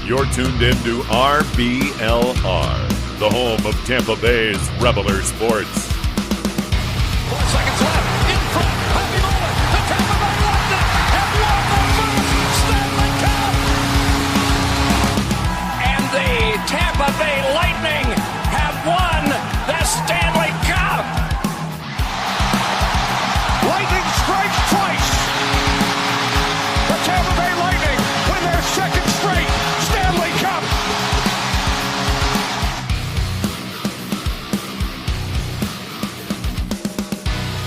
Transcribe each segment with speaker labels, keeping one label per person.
Speaker 1: You're tuned in to RBLR, the home of Tampa Bay's Reveler Sports.
Speaker 2: 4 seconds left. In front. Happy moment. The Tampa Bay Lightning have won the first Stanley Cup. And the Tampa Bay Lightning have won the Stanley Cup. Lightning strikes twice. The Tampa Bay Lightning win their second straight Stanley Cup.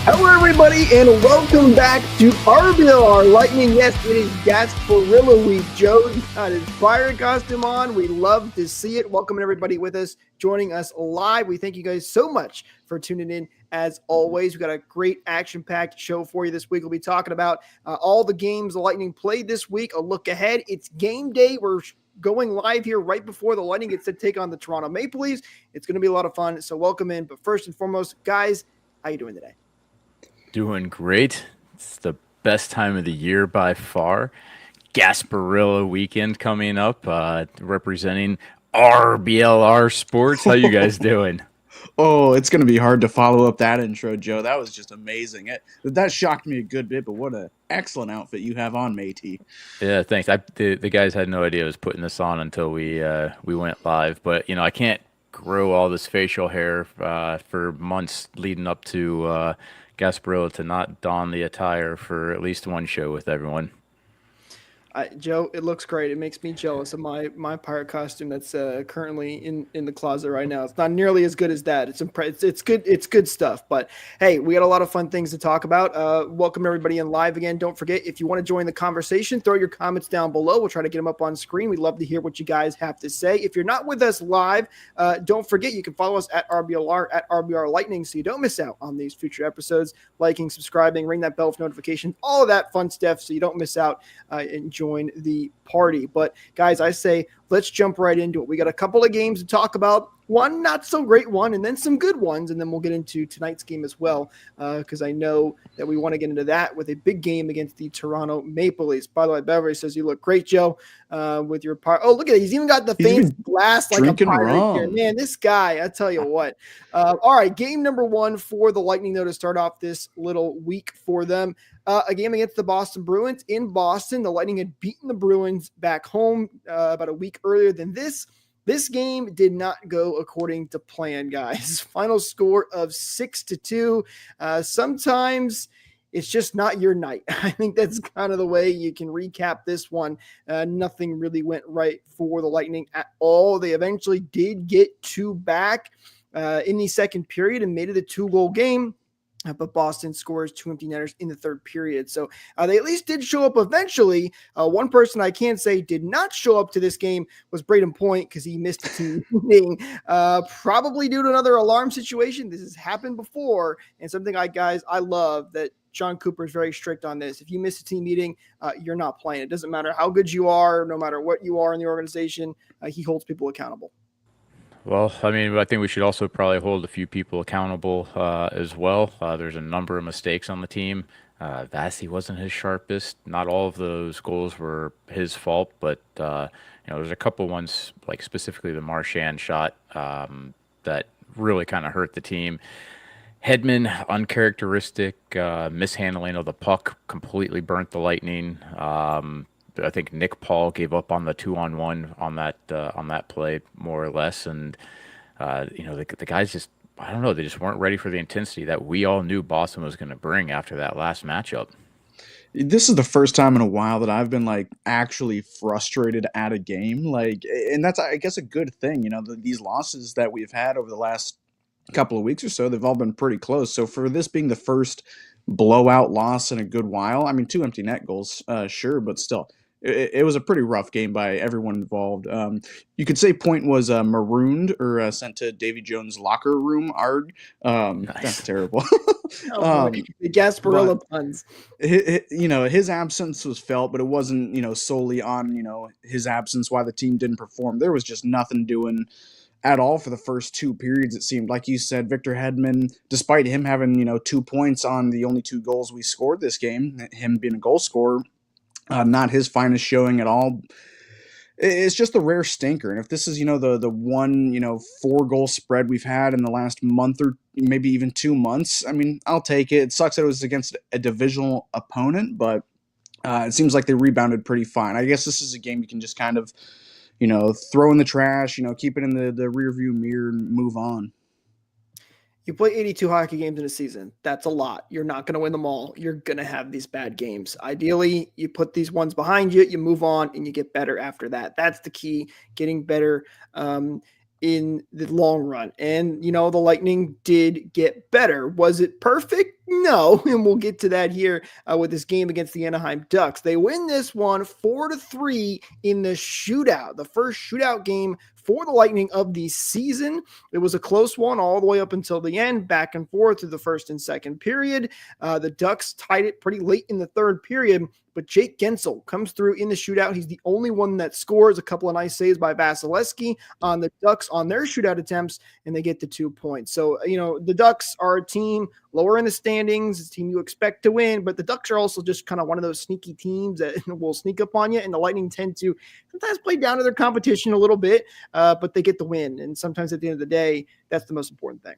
Speaker 3: Hello, everybody, and welcome back to RBLR Lightning. Yes, it is Gasparilla Week. Joe's got his pirate costume on. We love to see it. Welcome, everybody, with us, joining us live. We thank you guys so much for tuning in. As always, we got a great action-packed show for you this week. We'll be talking about all the games the Lightning played this week. A look ahead. It's game day. We're going live here right before the Lightning gets to take on the Toronto Maple Leafs. It's going to be a lot of fun, so welcome in. But first and foremost, guys, how you doing today?
Speaker 4: Doing great. It's the best time of the year by far. Gasparilla weekend coming up, representing RBLR Sports. How you guys doing?
Speaker 5: Oh, it's going to be hard to follow up that intro, Joe. That was just amazing. That shocked me a good bit, but what an excellent outfit you have on, matey.
Speaker 4: Yeah, thanks. The guys had no idea I was putting this on until we went live. But, I can't grow all this facial hair for months leading up to Gasparilla to not don the attire for at least one show with everyone.
Speaker 3: Joe, it looks great. It makes me jealous of my pirate costume that's currently in the closet right now. It's not nearly as good as that. It's good. It's good stuff. But hey, we got a lot of fun things to talk about. Welcome everybody in live again. Don't forget, if you want to join the conversation, throw your comments down below. We'll try to get them up on screen. We'd love to hear what you guys have to say. If you're not with us live, don't forget you can follow us at RBLR at RBR Lightning so you don't miss out on these future episodes. Liking, subscribing, ring that bell for notifications, all of that fun stuff so you don't miss out and join the party. But guys, I say let's jump right into it. We got a couple of games to talk about. One not so great one, and then some good ones, and then we'll get into tonight's game as well, because I know that we want to get into that with a big game against the Toronto Maple Leafs. By the way, Beverly says you look great, Joe, with your pirate. Oh, look at it. He's even got the fans glass like a pirate here. Man, this guy, I tell you what. All right, game number one for the Lightning, though, to start off this little week for them. A game against the Boston Bruins in Boston. The Lightning had beaten the Bruins back home about a week earlier than this. This game did not go according to plan, guys. Final score of 6-2. Sometimes it's just not your night. I think that's kind of the way you can recap this one. Nothing really went right for the Lightning at all. They eventually did get two back in the second period and made it a 2-goal game. But Boston scores 2 empty netters in the third period. So they at least did show up eventually. One person I can say did not show up to this game was Braden Point because he missed a team meeting, probably due to another alarm situation. This has happened before, and something I love that John Cooper is very strict on this. If you miss a team meeting, you're not playing. It doesn't matter how good you are, no matter what you are in the organization, he holds people accountable.
Speaker 4: Well, I think we should also probably hold a few people accountable as well. There's a number of mistakes on the team. Vasi wasn't his sharpest. Not all of those goals were his fault, but there's a couple ones, like specifically the Marchand shot, that really kind of hurt the team. Hedman, uncharacteristic mishandling of the puck, completely burnt the Lightning. I think Nick Paul gave up on the 2-on-1 on that play more or less, and the guys just, I don't know, they just weren't ready for the intensity that we all knew Boston was going to bring after that last matchup.
Speaker 5: This is the first time in a while that I've been actually frustrated at a game, and that's, I guess, a good thing. These losses that we've had over the last couple of weeks or so, they've all been pretty close. So for this being the first blowout loss in a good while, 2 empty net goals, sure, but still. It was a pretty rough game by everyone involved. You could say Point was marooned or sent to Davy Jones' locker room. Arg.
Speaker 4: Nice.
Speaker 5: That's terrible.
Speaker 3: The Gasparilla puns.
Speaker 5: His absence was felt, but it wasn't, solely on, his absence why the team didn't perform. There was just nothing doing at all for the first two periods, it seemed. Like you said, Victor Hedman, despite him having, 2 points on the only 2 goals we scored this game, him being a goal scorer, not his finest showing at all. It's just the rare stinker. And if this is, the one, 4-goal spread we've had in the last month or maybe even 2 months, I mean, I'll take it. It sucks that it was against a divisional opponent, but it seems like they rebounded pretty fine. I guess this is a game you can just kind of, throw in the trash, keep it in the rear view mirror and move on.
Speaker 3: You play 82 hockey games in a season. That's a lot. You're not going to win them all. You're going to have these bad games. Ideally, you put these ones behind you, you move on, and you get better after that. That's the key, getting better in the long run. And, the Lightning did get better. Was it perfect? No. And we'll get to that here with this game against the Anaheim Ducks. They win this one 4-3 in the shootout, the first shootout game for the Lightning of the season. It was a close one all the way up until the end, back and forth through the first and second period. The Ducks tied it pretty late in the third period, but Jake Gensel comes through in the shootout. He's the only one that scores. A couple of nice saves by Vasilevsky on the Ducks on their shootout attempts, and they get the 2 points. So, the Ducks are a team lower in the standings, a team you expect to win, but the Ducks are also just kind of one of those sneaky teams that will sneak up on you, and the Lightning tend to sometimes play down to their competition a little bit, but they get the win, and sometimes at the end of the day, that's the most important thing.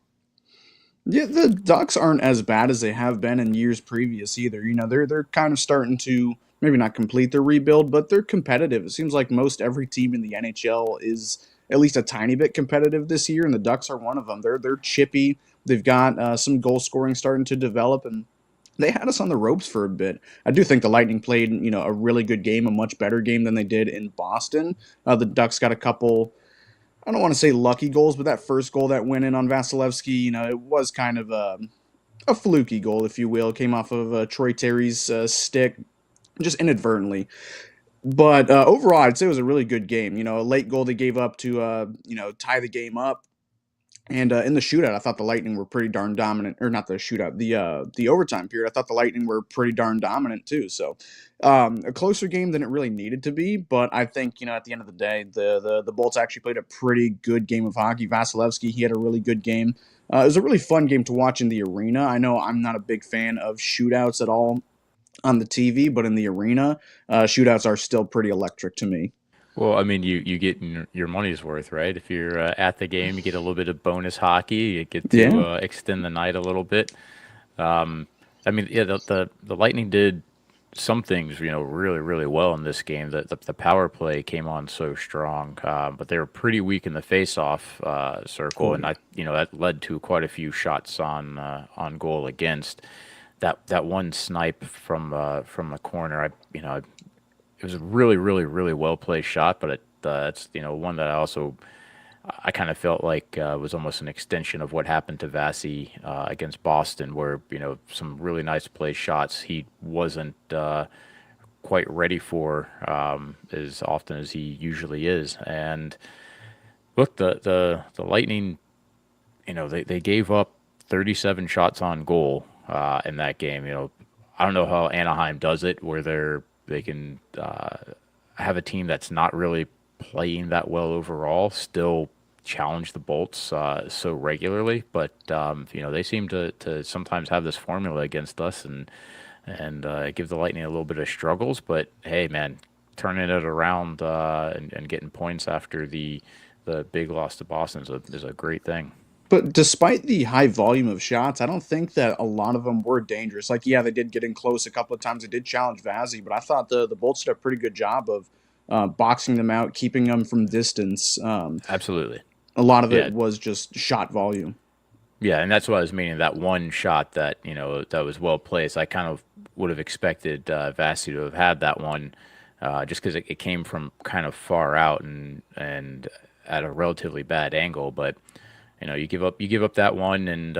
Speaker 5: Yeah, the Ducks aren't as bad as they have been in years previous either. They're kind of starting to maybe not complete their rebuild, but they're competitive. It seems like most every team in the NHL is at least a tiny bit competitive this year, and the Ducks are one of them. They're chippy. They've got some goal scoring starting to develop, and they had us on the ropes for a bit. I do think the Lightning played, a really good game, a much better game than they did in Boston. The Ducks got a couple, I don't want to say lucky goals, but that first goal that went in on Vasilevsky, it was kind of a fluky goal, if you will. It came off of Troy Terry's stick, just inadvertently. But overall, I'd say it was a really good game. A late goal they gave up to, tie the game up. And in the shootout, I thought the Lightning were pretty darn dominant. Or not the shootout, the overtime period. I thought the Lightning were pretty darn dominant too. So a closer game than it really needed to be. But I think, at the end of the day, the Bolts actually played a pretty good game of hockey. Vasilevsky, he had a really good game. It was a really fun game to watch in the arena. I know I'm not a big fan of shootouts at all on the TV, but in the arena, shootouts are still pretty electric to me.
Speaker 4: Well, I mean, you get your money's worth, right? If you're at the game, you get a little bit of bonus hockey. You get to
Speaker 5: Yeah.
Speaker 4: extend the night a little bit. I mean, yeah, the Lightning did some things, really, really well in this game. The power play came on so strong, but they were pretty weak in the face-off circle, and that led to quite a few shots on goal against. That one snipe from the corner, it was a really, really, really well placed shot, but it's one that I kind of felt like was almost an extension of what happened to Vasi against Boston, where some really nice play shots he wasn't quite ready for as often as he usually is. And look, the Lightning, they gave up 37 shots on goal in that game. I don't know how Anaheim does it, where they can have a team that's not really playing that well overall still challenge the Bolts so regularly, but they seem to sometimes have this formula against us and give the Lightning a little bit of struggles. But hey, man, turning it around and getting points after the big loss to Boston is a great thing.
Speaker 5: But despite the high volume of shots, I don't think that a lot of them were dangerous. Like, yeah, they did get in close a couple of times. They did challenge Vazzy, but I thought the Bolts did a pretty good job of boxing them out, keeping them from distance.
Speaker 4: Absolutely.
Speaker 5: A lot of it was just shot volume.
Speaker 4: Yeah, and that's what I was meaning. That one shot that that was well placed. I kind of would have expected Vasi to have had that one, just because it came from kind of far out and at a relatively bad angle, but. You give up that one, and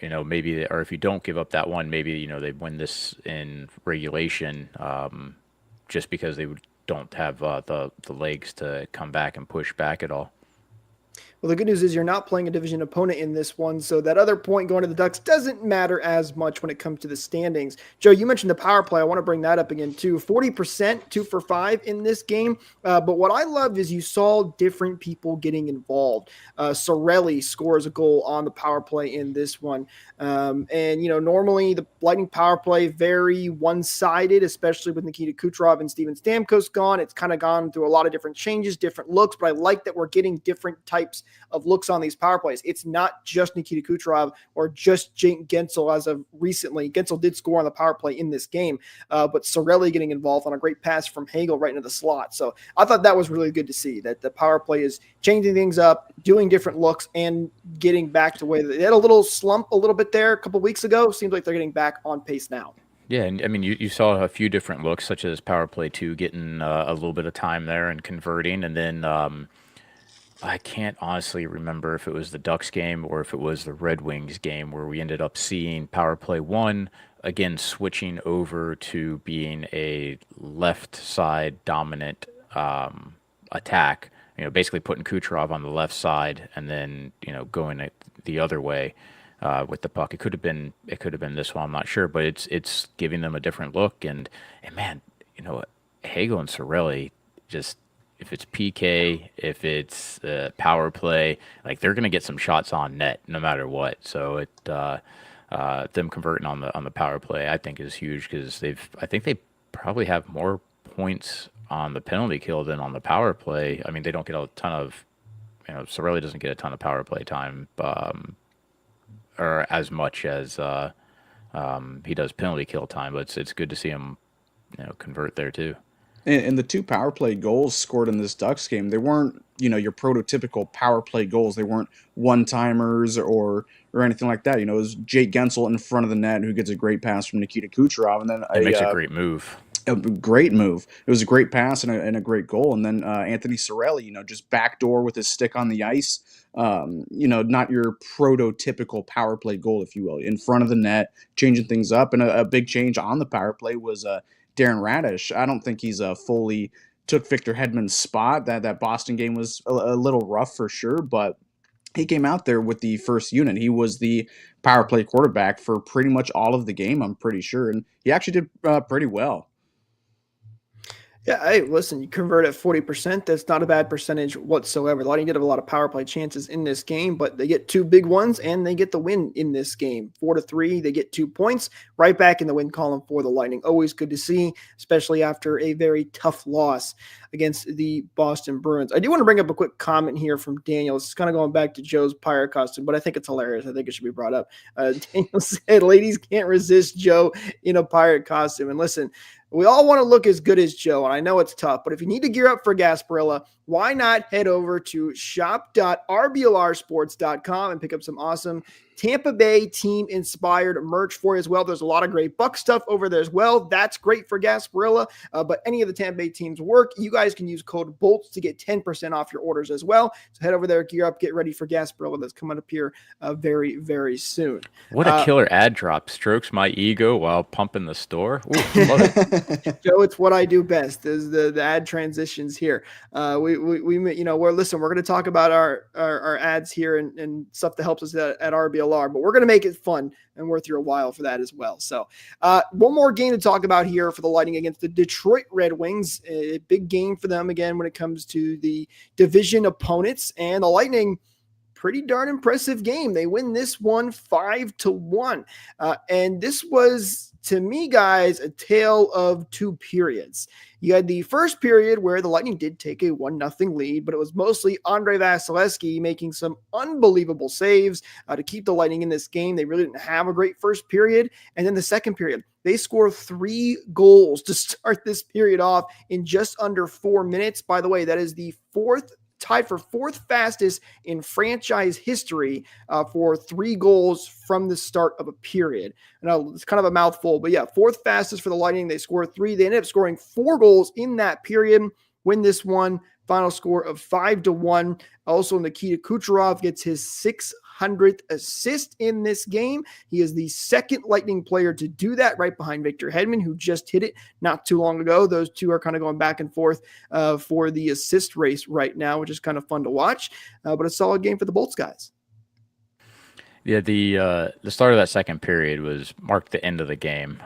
Speaker 4: maybe, or if you don't give up that one, maybe they win this in regulation, just because they don't have the legs to come back and push back at all.
Speaker 3: Well, the good news is you're not playing a division opponent in this one, so that other point going to the Ducks doesn't matter as much when it comes to the standings. Joe, you mentioned the power play. I want to bring that up again too. 40%, 2 for 5 in this game. But what I love is you saw different people getting involved. Sorelli scores a goal on the power play in this one. And, normally the Lightning power play very one-sided, especially with Nikita Kucherov and Steven Stamkos gone. It's kind of gone through a lot of different changes, different looks, but I like that we're getting different types of looks on these power plays. It's not just Nikita Kucherov or just Jake Gensel as of recently. Gensel did score on the power play in this game, but Sorelli getting involved on a great pass from Hagel right into the slot. So I thought that was really good to see, that the power play is changing things up, doing different looks, and getting back to the way that they had a little slump a little bit there a couple weeks ago. Seems like they're getting back on pace now.
Speaker 4: Yeah, and I mean, you saw a few different looks, such as power play 2 getting a little bit of time there and converting, and then I can't honestly remember if it was the Ducks game or if it was the Red Wings game where we ended up seeing power play 1 again switching over to being a left side dominant attack. Basically putting Kucherov on the left side and then going the other way with the puck. It could have been this one. I'm not sure, but it's giving them a different look. And man, Hagel and Sorelli, just if it's PK, if it's power play, like they're gonna get some shots on net no matter what. So them converting on the power play, I think, is huge because I think they probably have more points on the penalty kill than on the power play. I mean, they don't get a ton of, Sorelli doesn't get a ton of power play time, or as much as he does penalty kill time. But it's good to see him, convert there too.
Speaker 5: And the 2 power play goals scored in this Ducks game, they weren't, your prototypical power play goals. They weren't one-timers or anything like that. It was Jake Gensel in front of the net who gets a great pass from Nikita Kucherov, and then
Speaker 4: it makes a great move.
Speaker 5: A great move. It was a great pass and a great goal. And then Anthony Sorelli, just backdoor with his stick on the ice. Not your prototypical power play goal, if you will, in front of the net, changing things up. And a big change on the power play was Darren Radish. I don't think he's fully took Victor Hedman's spot. That Boston game was a little rough for sure, but he came out there with the first unit. He was the power play quarterback for pretty much all of the game, I'm pretty sure, and he actually did pretty well.
Speaker 3: Yeah, hey, listen, you convert at 40%. That's not a bad percentage whatsoever. The Lightning did have a lot of power play chances in this game, but they get 2 big ones, and they get the win in this game. 4-3, they get 2 points right back in the win column for the Lightning. Always good to see, especially after a very tough loss against the Boston Bruins. I do want to bring up a quick comment here from Daniel. It's kind of going back to Joe's pirate costume, but I think it's hilarious. I think it should be brought up. Daniel said, ladies can't resist Joe in a pirate costume. And listen, we all want to look as good as Joe, and I know it's tough, but if you need to gear up for Gasparilla, why not head over to shop.rblrsports.com and pick up some awesome Tampa Bay team-inspired merch for you as well. There's a lot of great Buck stuff over there as well. That's great for Gasparilla, but any of the Tampa Bay teams work. You guys can use code BOLTS to get 10% off your orders as well. So head over there, gear up, get ready for Gasparilla that's coming up here very, very soon.
Speaker 4: What a killer ad drop. Strokes my ego while pumping the store. Ooh, love it.
Speaker 3: Joe, it's what I do best is the ad transitions here. We're going to talk about our ads here and stuff that helps us at RBLR, but we're going to make it fun and worth your while for that as well. So one more game to talk about here for the Lightning against the Detroit Red Wings. A big game for them again when it comes to the division opponents, and the Lightning, pretty darn impressive game. They win this one 5-1. And this was, to me, guys, a tale of 2 periods. You had the first period where the Lightning did take a 1-0 lead, but it was mostly Andrei Vasilevsky making some unbelievable saves to keep the Lightning in this game. They really didn't have a great first period. And then the second period, they score 3 goals to start this period off in just under 4 minutes. By the way, that is the tied for 4th fastest in franchise history for 3 goals from the start of a period. I know it's kind of a mouthful, but yeah, 4th fastest for the Lightning. They scored 3. They ended up scoring 4 goals in that period, win this one Final score of 5-1. Also, Nikita Kucherov gets his 600th assist in this game. He is the second Lightning player to do that, right behind Victor Hedman, who just hit it not too long ago. Those two are kind of going back and forth for the assist race right now, which is kind of fun to watch. But a solid game for the Bolts guys.
Speaker 4: Yeah, the start of that second period marked the end of the game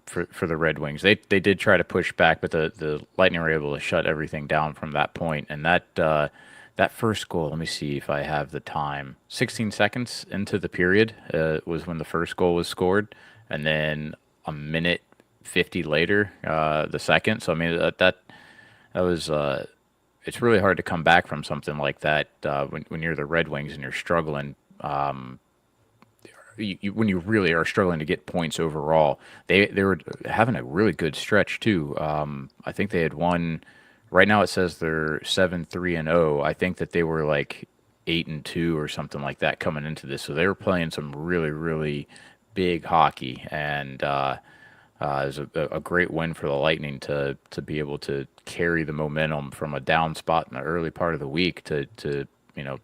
Speaker 4: for the Red Wings. They did try to push back, but the Lightning were able to shut everything down from that point. And that first goal, let me see if I have the time. 16 seconds into the period was when the first goal was scored, and then a minute 50 later, the second. So I mean that was. It's really hard to come back from something like that when you're the Red Wings and you're struggling. When you really are struggling to get points overall, they were having a really good stretch too. I think they had won. Right now it says they're 7-3-0. I think that they were like 8-2 or something like that coming into this. So they were playing some really, really big hockey, and it was a great win for the Lightning to be able to carry the momentum from a down spot in the early part of the week to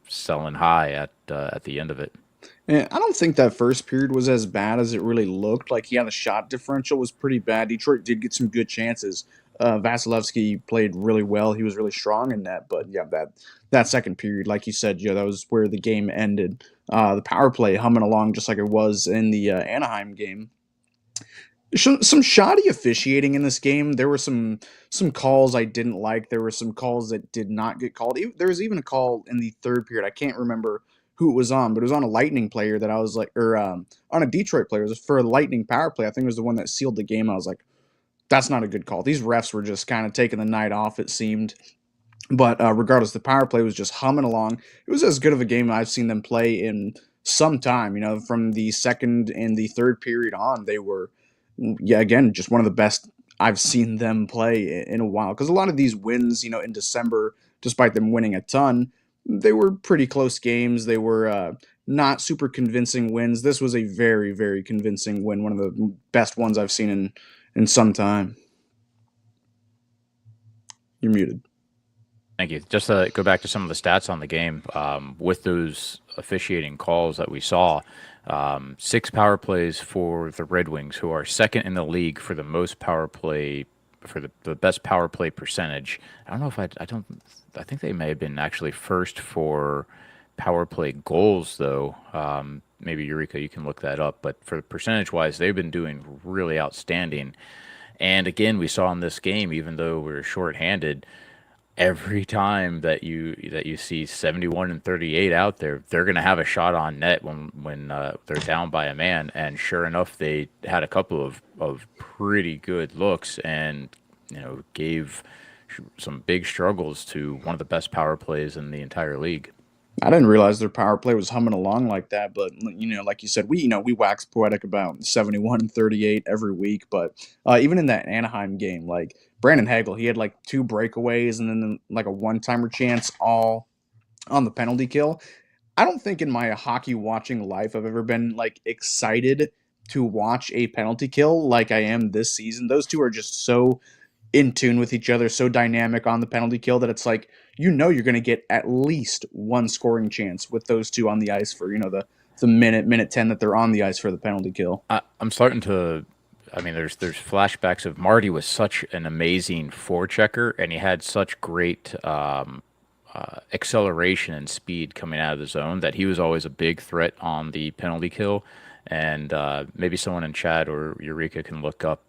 Speaker 4: selling high at the end of it.
Speaker 5: And I don't think that first period was as bad as it really looked. Like, the shot differential was pretty bad. Detroit did get some good chances. Vasilevsky played really well. He was really strong in that. But yeah, that second period, like you said, Joe, that was where the game ended. The power play humming along just like it was in the Anaheim game. Some shoddy officiating in this game. There were some calls I didn't like. There were some calls that did not get called. There was even a call in the third period. I can't remember who it was on, but it was on a Lightning player that I was like, or on a Detroit player. It was for a Lightning power play. I think it was the one that sealed the game. I was like, that's not a good call. These refs were just kind of taking the night off, it seemed. But regardless, the power play was just humming along. It was as good of a game I've seen them play in some time. From the second and the third period on, they were, again, just one of the best I've seen them play in a while. Because a lot of these wins, in December, despite them winning a ton, they were pretty close games. They were not super convincing wins. This was a very, very convincing win, one of the best ones I've seen in some time. You're muted.
Speaker 4: Thank you. Just to go back to some of the stats on the game, with those officiating calls that we saw, 6 power plays for the Red Wings, who are second in the league for the most power play, for the best power play percentage. I don't know if I think they may have been actually first for power play goals, though. Maybe Eureka, you can look that up. But for percentage-wise, they've been doing really outstanding. And again, we saw in this game, even though we were shorthanded, every time that you see 71 and 38 out there, they're going to have a shot on net when they're down by a man. And sure enough, they had a couple of pretty good looks and gave some big struggles to one of the best power plays in the entire league.
Speaker 5: I didn't realize their power play was humming along like that, but like you said, we wax poetic about 71 and 38 every week. But even in that Anaheim game, like Brandon Hagel, he had like 2 breakaways and then like a one-timer chance, all on the penalty kill. I don't think in my hockey watching life I've ever been like excited to watch a penalty kill like I am this season. Those two are just so in tune with each other, so dynamic on the penalty kill that it's like, you're going to get at least one scoring chance with those two on the ice for, the minute 10 that they're on the ice for the penalty kill.
Speaker 4: I'm starting to, there's flashbacks of Marty was such an amazing forechecker, and he had such great acceleration and speed coming out of the zone that he was always a big threat on the penalty kill. And maybe someone in chat or Eureka can look up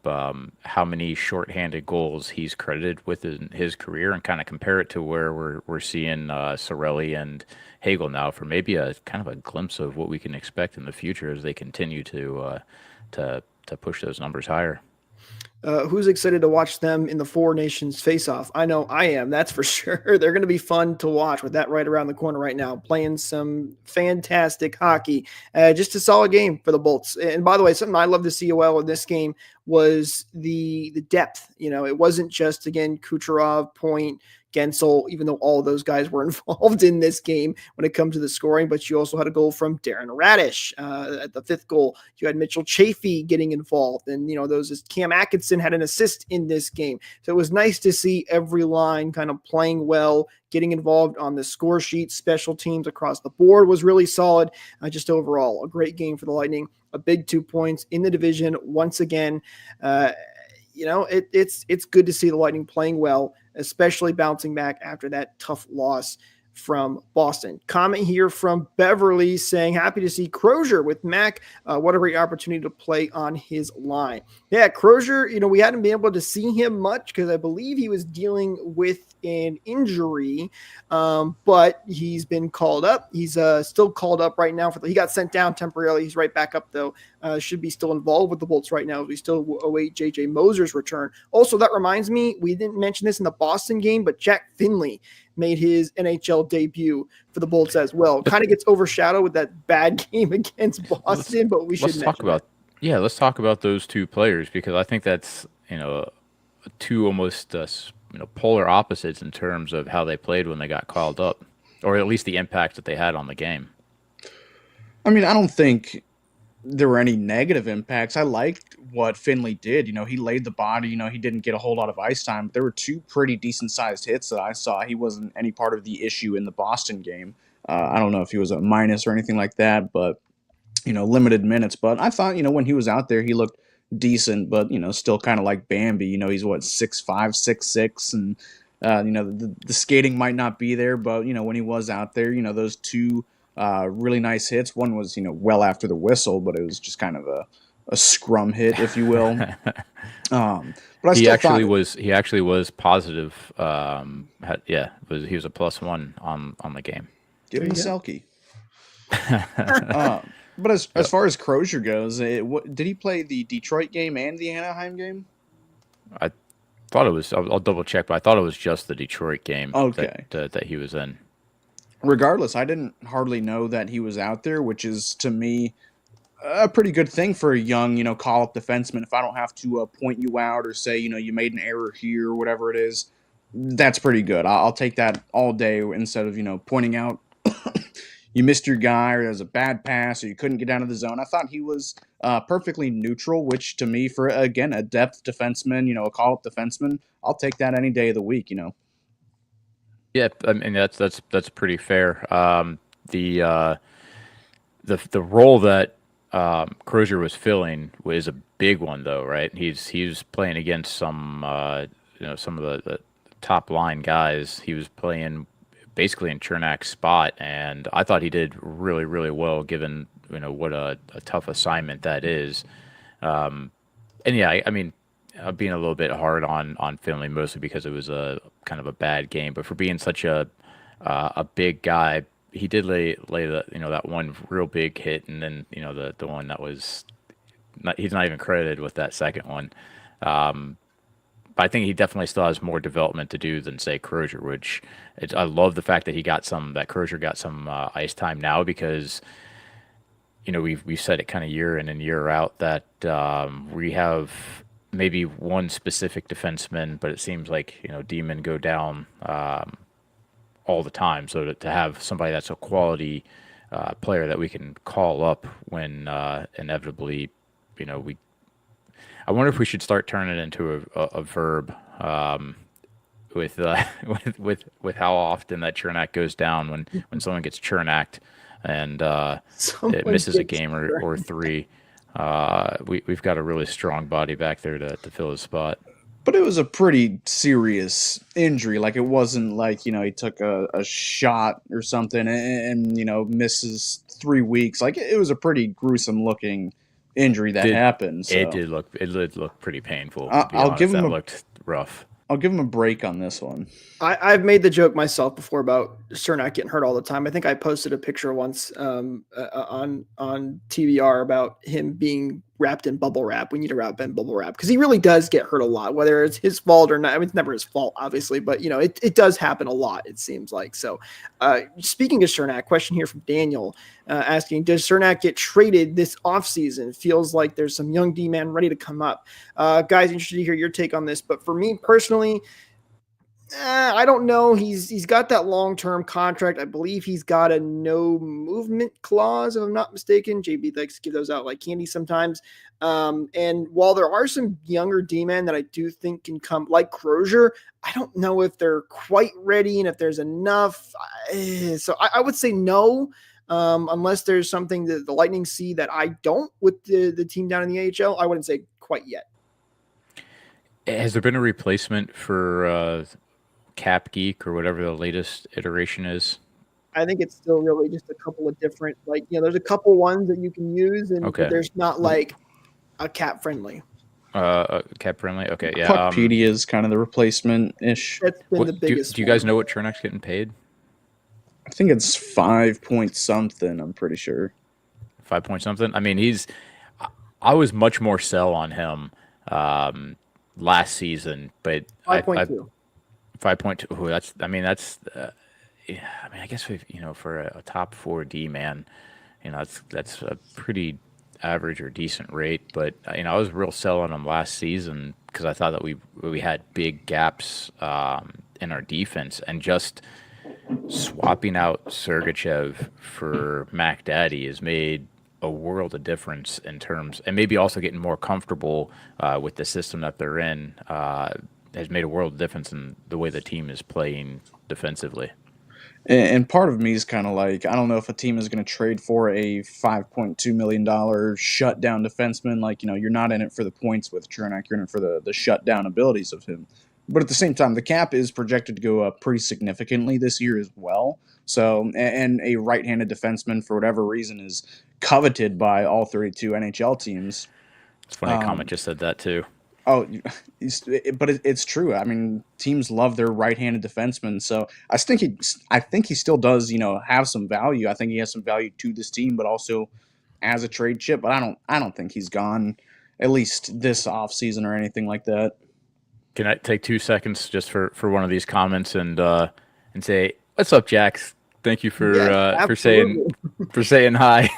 Speaker 4: how many shorthanded goals he's credited with in his career and kind of compare it to where we're seeing Cirelli and Hagel now for maybe a kind of a glimpse of what we can expect in the future as they continue to push those numbers higher.
Speaker 3: Who's excited to watch them in the Four Nations face-off? I know I am, that's for sure. They're going to be fun to watch with that right around the corner right now, playing some fantastic hockey. Just a solid game for the Bolts. And by the way, something I love to see in this game was the depth. It wasn't just, again, Kucherov, Point, Gensel, even though all of those guys were involved in this game when it comes to the scoring. But you also had a goal from Darren Radish at the 5th goal. You had Mitchell Chafee getting involved, and those Cam Atkinson had an assist in this game. So it was nice to see every line kind of playing well, getting involved on the score sheet. Special teams across the board was really solid. Just overall, a great game for the Lightning. A big 2 points in the division once again. It's good to see the Lightning playing well, especially bouncing back after that tough loss from Boston. Comment here from Beverly saying, happy to see Crozier with Mac. What a great opportunity to play on his line. Yeah, Crozier, we hadn't been able to see him much because I believe he was dealing with an injury, but he's been called up. He's still called up right now. He got sent down temporarily. He's right back up, though. Should be still involved with the Bolts right now. We still await J.J. Moser's return. Also, that reminds me, we didn't mention this in the Boston game, but Jack Finley made his NHL debut for the Bolts as well. Kind of gets overshadowed with that bad game against Boston, but we should
Speaker 4: talk about let's talk about those two players, because I think that's two almost polar opposites in terms of how they played when they got called up, or at least the impact that they had on the game.
Speaker 5: I mean, I don't think there were any negative impacts. I liked what Finley did. He laid the body. He didn't get a whole lot of ice time, but there were two pretty decent-sized hits that I saw. He wasn't any part of the issue in the Boston game. I don't know if he was a minus or anything like that, but, limited minutes. But I thought, when he was out there, he looked decent, but, still kind of like Bambi. He's, 6'5", 6'6", and, the skating might not be there, but, when he was out there, those two really nice hits. One was, well after the whistle, but it was just kind of a scrum hit, if you will. But I
Speaker 4: he
Speaker 5: still
Speaker 4: actually was positive. He was a +1 on the game.
Speaker 5: Give him a Selke. But as far as Crozier goes, did he play the Detroit game and the Anaheim game?
Speaker 4: I thought it was. I'll double check, but I thought it was just the Detroit game.
Speaker 5: Okay.
Speaker 4: that he was in.
Speaker 5: Regardless, I didn't hardly know that he was out there, which is, to me, a pretty good thing for a young, call-up defenseman. If I don't have to point you out or say, you made an error here or whatever it is, that's pretty good. I'll take that all day instead of, pointing out you missed your guy or there's a bad pass or you couldn't get out of the zone. I thought he was perfectly neutral, which to me, for, again, a depth defenseman, a call-up defenseman, I'll take that any day of the week,
Speaker 4: Yeah, I mean that's pretty fair. The role that Crozier was filling was a big one, though, right? He's playing against some some of the top line guys. He was playing basically in Chernak's spot, and I thought he did really, really well, given what a tough assignment that is. And yeah, I mean, being a little bit hard on Finley, mostly because it was a kind of a bad game, but for being such a big guy, he did lay the that one real big hit, and then the one that was he's not even credited with that second one. But I think he definitely still has more development to do than, say, Crozier, which I love the fact that Crozier got some ice time now, because we've said it kind of year in and year out that we have maybe one specific defenseman, but it seems like Demon go down all the time. So to have somebody that's a quality player that we can call up when inevitably I wonder if we should start turning it into a verb with how often that Chernak goes down when someone gets Chernaked and it misses a game or three. We've got a really strong body back there to fill his spot.
Speaker 5: But it was a pretty serious injury. Like, it wasn't like, he took a shot or something and misses 3 weeks. Like, it was a pretty gruesome looking injury that happened. So.
Speaker 4: It did look pretty painful.
Speaker 5: I'll give him
Speaker 4: looked rough.
Speaker 5: I'll give him a break on this one.
Speaker 3: I've made the joke myself before about Cernak getting hurt all the time. I think I posted a picture once on TBR about him being wrapped in bubble wrap. We need to wrap in bubble wrap because he really does get hurt a lot, whether it's his fault or not. I mean, it's never his fault, obviously, but it does happen a lot, it seems like. So speaking of Cernak, question here from Daniel asking, does Cernak get traded this offseason? Feels like there's some young D-man ready to come up. Guys, interested to hear your take on this, but for me personally, I don't know. He's got that long-term contract. I believe he's got a no movement clause, if I'm not mistaken. JB likes to give those out like candy sometimes. And while there are some younger D-men that I do think can come, like Crozier, I don't know if they're quite ready and if there's enough. So I would say no, unless there's something that the Lightning see that I don't with the team down in the AHL. I wouldn't say quite yet.
Speaker 4: Has there been a replacement for Cap Geek or whatever the latest iteration is?
Speaker 3: I think it's still really just a couple of different, like, there's a couple ones that you can use, and
Speaker 4: Okay.
Speaker 3: there's not like a cap friendly.
Speaker 4: Cap friendly. Okay, yeah.
Speaker 5: Puckpedia is kind of the replacement ish.
Speaker 3: That's been the biggest.
Speaker 4: Do you guys know what Chernak's getting paid?
Speaker 5: I think it's 5 point something. I'm pretty sure
Speaker 4: 5 point something. I mean, I was much more sell on him last season, but
Speaker 3: 5.2.
Speaker 4: 5.2. That's. I mean, that's. I guess for a top 4D man, that's a pretty average or decent rate. But I was real sell on him last season because I thought that we had big gaps in our defense, and just swapping out Sergachev for Mac Daddy has made a world of difference in terms, and maybe also getting more comfortable with the system that they're in has made a world of difference in the way the team is playing defensively.
Speaker 5: And part of me is kind of like, I don't know if a team is going to trade for a $5.2 million shutdown defenseman. Like, you're not in it for the points with Cernak. You're in it for the shutdown abilities of him. But at the same time, the cap is projected to go up pretty significantly this year as well. So, and a right-handed defenseman, for whatever reason, is coveted by all 32 NHL teams.
Speaker 4: It's funny, a comment just said that too.
Speaker 5: Oh, but it's true. I mean, teams love their right-handed defenseman. So I think he still does, have some value. I think he has some value to this team, but also as a trade chip. But I don't think he's gone, at least this offseason or anything like that.
Speaker 4: Can I take 2 seconds just for one of these comments and say, "What's up, Jax? Thank you for saying hi."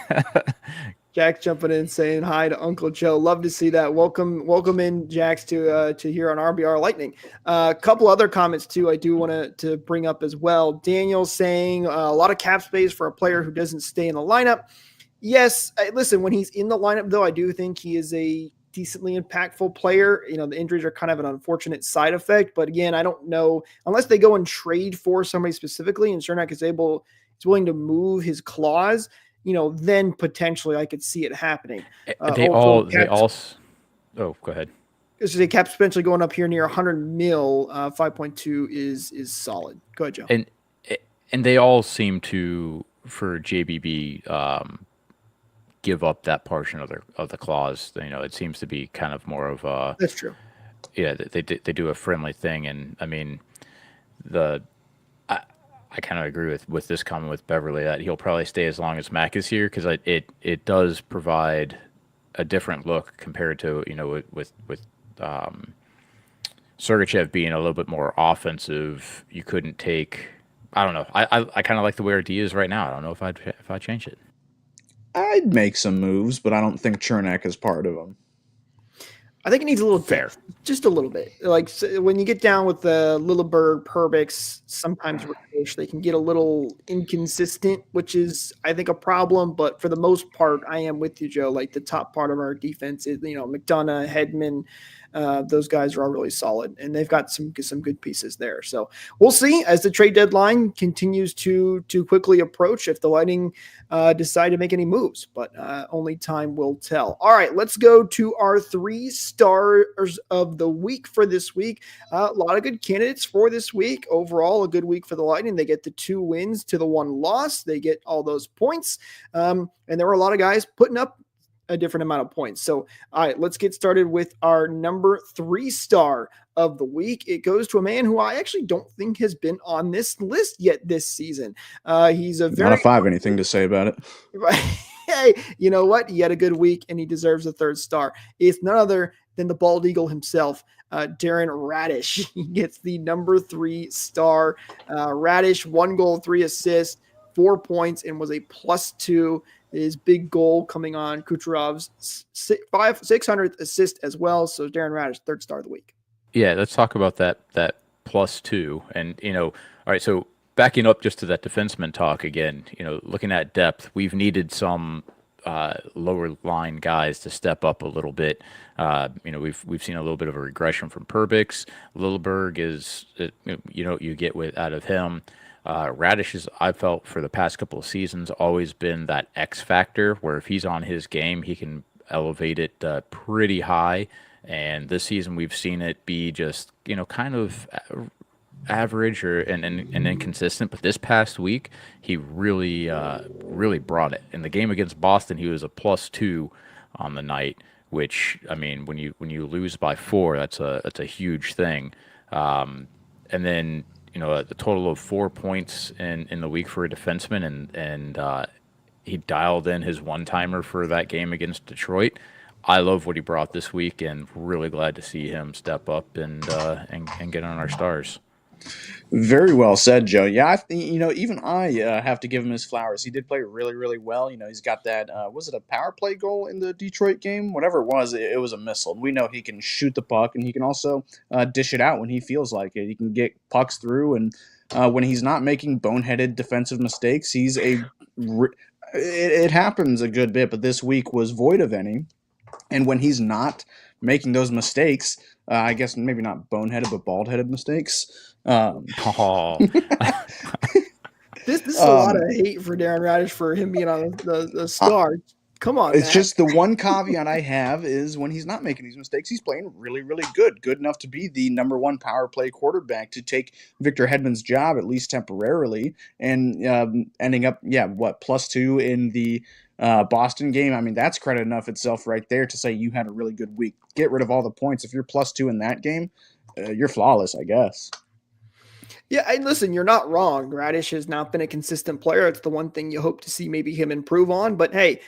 Speaker 3: Jack jumping in saying hi to Uncle Joe. Love to see that. Welcome in, Jax, to here on RBR Lightning. A couple other comments too I do want to bring up as well. Daniel saying a lot of cap space for a player who doesn't stay in the lineup. Yes, listen, when he's in the lineup though, I do think he is a decently impactful player. The injuries are kind of an unfortunate side effect, but again, I don't know unless they go and trade for somebody specifically, and Cernak is willing to move his clause. Then potentially I could see it happening.
Speaker 4: Oh, go ahead.
Speaker 3: Because the cap's potentially going up here near 100 mil. 5.2 is solid. Go ahead, Joe.
Speaker 4: And they all seem to, for JBB, give up that portion of the clause. It seems to be kind of more of a.
Speaker 3: That's true.
Speaker 4: Yeah, they do a friendly thing, and I mean, I kind of agree with this comment with Beverly that he'll probably stay as long as Mac is here because it does provide a different look compared to with Sergachev being a little bit more offensive. You couldn't take. I don't know. I kind of like the way our D is right now. I don't know if I'd change it.
Speaker 5: I'd make some moves, but I don't think Cernak is part of them.
Speaker 3: I think it needs a little depth, just a little bit. Like when you get down with the Lilleberg, Perbix, sometimes they can get a little inconsistent, which is, I think, a problem. But for the most part, I am with you, Joe. Like the top part of our defense is, McDonough, Hedman, those guys are all really solid, and they've got some good pieces there. So we'll see as the trade deadline continues to quickly approach if the Lightning decide to make any moves, but only time will tell. All right, let's go to our 3 stars of the week for this week. A lot of good candidates for this week. Overall, a good week for the Lightning. They get the 2 wins to the 1 loss. They get all those points, and there were a lot of guys putting up a different amount of points. So, all right, let's get started with our number 3 star of the week. It goes to a man who I actually don't think has been on this list yet this season. He's a very
Speaker 5: not if I have anything to say about it.
Speaker 3: Hey, you know what? He had a good week and he deserves a 3rd star. It's none other than the bald eagle himself, Darren Radish. He gets the number 3 star. Radish, 1 goal, 3 assists, 4 points, and was a +2. His big goal coming on Kucherov's 600th assist as well. So Darren Radish, 3rd star of the week.
Speaker 4: Yeah, let's talk about that +2. And, all right, so backing up just to that defenseman talk again, looking at depth, we've needed some lower line guys to step up a little bit. We've seen a little bit of a regression from Perbix. Lilleberg is, what you get out of him. Radish is, I felt for the past couple of seasons, always been that X factor where if he's on his game, he can elevate it pretty high. And this season, we've seen it be just, kind of average and inconsistent. But this past week, he really brought it. In the game against Boston, he was a +2 on the night, which, I mean, when you lose by 4, that's a huge thing. And then, a total of 4 points in the week for a defenseman, and he dialed in his one-timer for that game against Detroit. I love what he brought this week, and really glad to see him step up and get on our stars.
Speaker 5: Very well said, Joe. Yeah, even I have to give him his flowers. He did play really, really well. He's got that, was it a power play goal in the Detroit game? Whatever it was a missile. We know he can shoot the puck, and he can also dish it out when he feels like it. He can get pucks through, and when he's not making boneheaded defensive mistakes, it happens a good bit, but this week was void of any. And when he's not making those mistakes, I guess maybe not boneheaded, but bald-headed mistakes.
Speaker 3: This is a lot of hate for Darren Radish for him being on the star. Come on,
Speaker 5: it's
Speaker 3: Matt.
Speaker 5: Just the one caveat I have is when he's not making these mistakes, he's playing really, really good enough to be the number 1 power play quarterback, to take Victor Hedman's job, at least temporarily, and ending up, +2 in the Boston game. I mean, that's credit enough itself right there to say you had a really good week. Get rid of all the points. If you're +2 in that game, you're flawless, I guess.
Speaker 3: Yeah, and listen, you're not wrong. Radish has not been a consistent player. It's the one thing you hope to see maybe him improve on. But hey,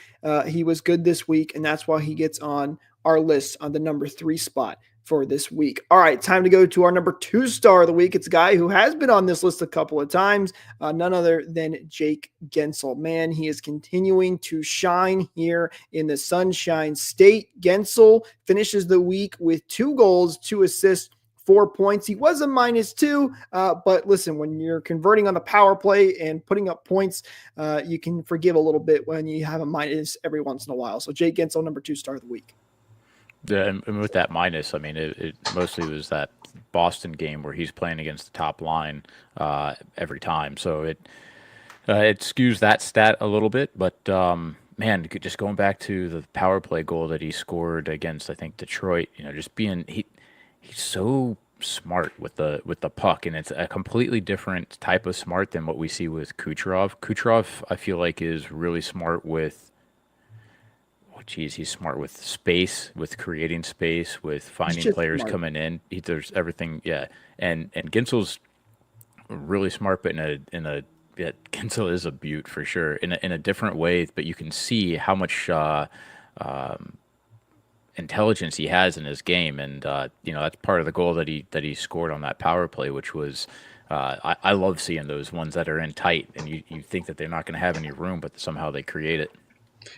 Speaker 3: he was good this week, and that's why he gets on our list on the number 3 spot for this week. All right, time to go to our number 2 star of the week. It's a guy who has been on this list a couple of times, none other than Jake Gensel. Man, he is continuing to shine here in the Sunshine State. Gensel finishes the week with 2 goals, 2 assists, 4 points. He was a -2, but listen, when you're converting on the power play and putting up points, you can forgive a little bit when you have a minus every once in a while. So Jake Gensel, number 2 star of the week.
Speaker 4: Yeah, and with that minus, I mean, it mostly was that Boston game where he's playing against the top line every time. So it skews that stat a little bit. But, man, just going back to the power play goal that he scored against, I think, Detroit, just being he's so smart with the puck, and it's a completely different type of smart than what we see with Kucherov. Kucherov, I feel like, is really smart with he's smart with space, with creating space, with finding players
Speaker 3: smart.
Speaker 4: coming in. There's everything, yeah. And Gensel's really smart, but Gensel is a beaut for sure in a different way. But you can see how much intelligence he has in his game, and that's part of the goal that he scored on that power play, which was I love seeing those ones that are in tight, and you think that they're not going to have any room, but somehow they create it.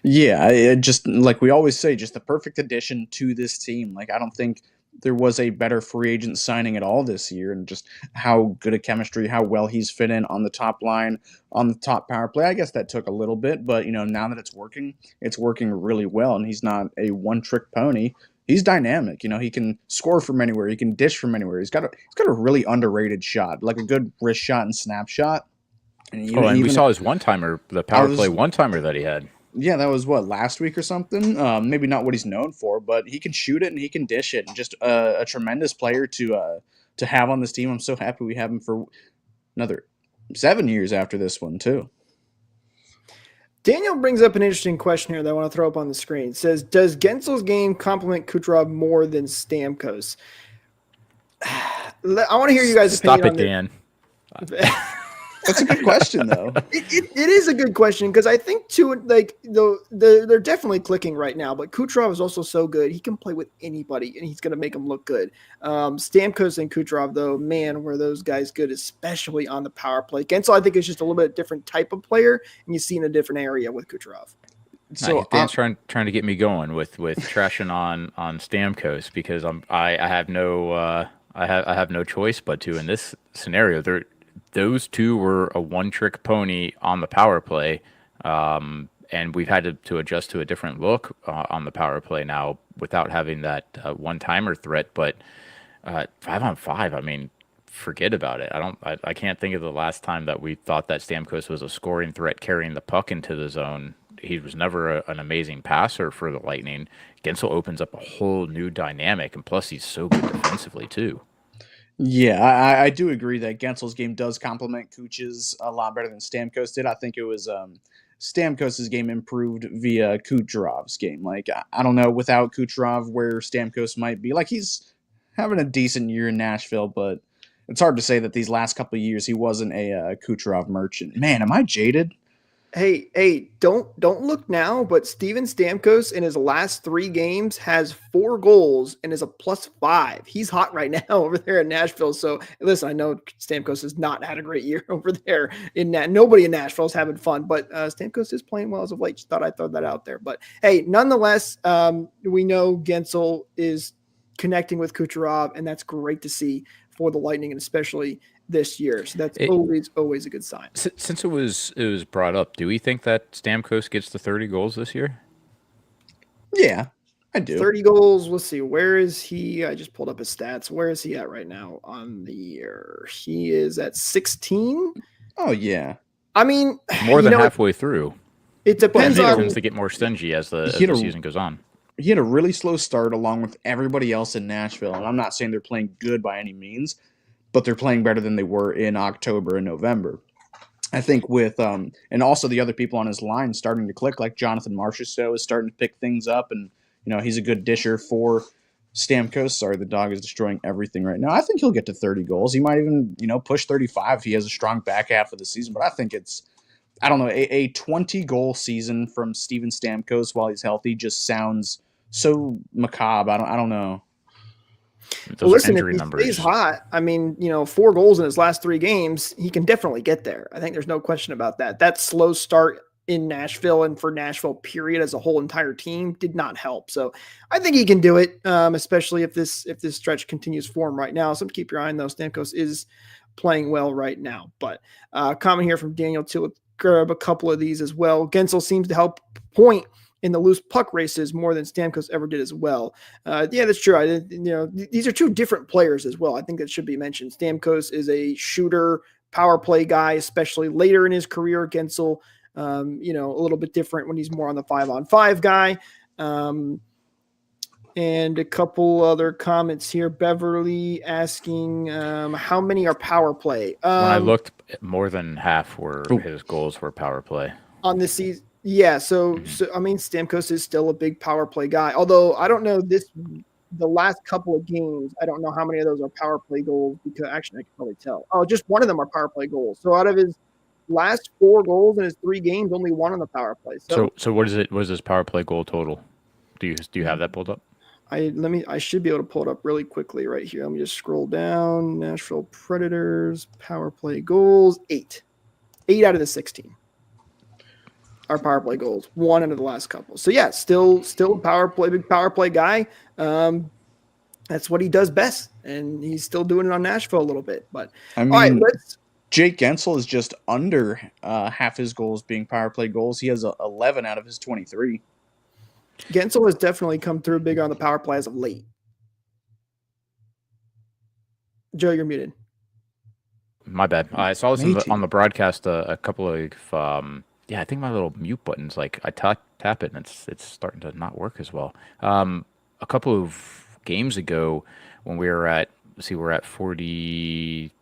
Speaker 5: Yeah, just like we always say, just the perfect addition to this team. Like, I don't think there was a better free agent signing at all this year, and just how good a chemistry, how well he's fit in on the top line, on the top power play. I guess that took a little bit, but now that it's working really well, and he's not a one-trick pony. He's dynamic. He can score from anywhere. He can dish from anywhere. He's got a really underrated shot, like a good wrist shot and snapshot.
Speaker 4: And we saw his one-timer, the power play one-timer that he had.
Speaker 5: Yeah, that was last week or something. Maybe not what he's known for, but he can shoot it and he can dish it. And just a tremendous player to have on this team. I'm so happy we have him for another 7 years after this one too.
Speaker 3: Daniel brings up an interesting question here that I want to throw up on the screen. It says, does Gensel's game complement Kucherov more than Stamkos? I want to hear you guys' opinion.
Speaker 4: Stop it, Dan.
Speaker 5: That's a good question, though.
Speaker 3: It is a good question, because I think too, like they're definitely clicking right now. But Kucherov is also so good; he can play with anybody, and he's going to make them look good. Stamkos and Kucherov, though, man, were those guys good, especially on the power play. Gensel, I think, is just a little bit different type of player, and you see in a different area with Kucherov.
Speaker 4: So Dan's trying to get me going with trashing on Stamkos, because I have no I have no choice but to. In this scenario, those two were a one-trick pony on the power play, and we've had to adjust to a different look on the power play now without having that one-timer threat. But 5-on-5, I mean, forget about it. I can't think of the last time that we thought that Stamkos was a scoring threat carrying the puck into the zone. He was never an amazing passer for the Lightning. Gensel opens up a whole new dynamic, and plus he's so good defensively too.
Speaker 5: Yeah, I do agree that Gensel's game does complement Kuch's a lot better than Stamkos did. I think it was Stamkos's game improved via Kucherov's game. Like, I don't know without Kucherov where Stamkos might be. Like, he's having a decent year in Nashville, but it's hard to say that these last couple of years he wasn't a Kucherov merchant. Man, am I jaded?
Speaker 3: Hey, don't look now, but Steven Stamkos in his last 3 games has 4 goals and is a +5. He's hot right now over there in Nashville. So listen, I know Stamkos has not had a great year over there in that. Nobody in Nashville is having fun, but Stamkos is playing well as of late. Just thought I'd throw that out there. But hey, nonetheless, we know Gensel is connecting with Kucherov, and that's great to see for the Lightning, and especially this year. So that's always a good sign.
Speaker 4: Since it was brought up, do we think that Stamkos gets to 30 goals this year?
Speaker 5: Yeah, I do.
Speaker 3: 30 goals. Let's see. Where is he? I just pulled up his stats. Where is he at right now on the year? He is at 16.
Speaker 5: Oh, yeah.
Speaker 3: I mean,
Speaker 4: more than halfway through.
Speaker 3: It depends on.
Speaker 4: He tends to get more stingy as the season goes on.
Speaker 5: He had a really slow start along with everybody else in Nashville. And I'm not saying they're playing good by any means, but they're playing better than they were in October and November. I think with and also the other people on his line starting to click, like Jonathan Marchessault is starting to pick things up, and he's a good disher for Stamkos. Sorry, the dog is destroying everything right now. I think he'll get to 30 goals. He might even push 35 if he has a strong back half of the season. But I think I don't know, a 20-goal season from Steven Stamkos while he's healthy just sounds so macabre. I don't know.
Speaker 4: Well,
Speaker 3: listen, if he stays hot, I mean, 4 goals in his last 3 games, he can definitely get there. I think there's no question about that. That slow start in Nashville and for Nashville period as a whole entire team did not help. So I think he can do it, especially if this stretch continues for him right now. So keep your eye on those. Stamkos is playing well right now. But comment here from Daniel to grab a couple of these as well. Gensel seems to help point in the loose puck races more than Stamkos ever did as well. Yeah, that's true. These are 2 different players as well. I think that should be mentioned. Stamkos is a shooter, power play guy, especially later in his career. Gensel, a little bit different when he's more on the 5-on-5 guy. And a couple other comments here. Beverly asking, how many are power play?
Speaker 4: When I looked, more than half were his goals were power play
Speaker 3: on this season. Yeah, so I mean, Stamkos is still a big power play guy. Although I don't know the last couple of games, I don't know how many of those are power play goals, because actually I can probably tell. Oh, just one of them are power play goals. So out of his last 4 goals in his 3 games, only 1 on the power play.
Speaker 4: So what is it? What is his power play goal total? Do you have that pulled up?
Speaker 3: I should be able to pull it up really quickly right here. Let me just scroll down. Nashville Predators power play goals 8 out of the 16. Our power play goals, 1 out of the last couple. So yeah, still big power play guy. That's what he does best, and he's still doing it on Nashville a little bit. But
Speaker 5: I mean, all right, Jake Gensel is just under half his goals being power play goals. He has 11 out of his 23.
Speaker 3: Gensel has definitely come through big on the power play as of late. Joe, you're muted.
Speaker 4: My bad. I saw this on the broadcast a couple of. Yeah, I think my little mute button's like I tap it and it's starting to not work as well. A couple of games ago when we were at, we're at 40.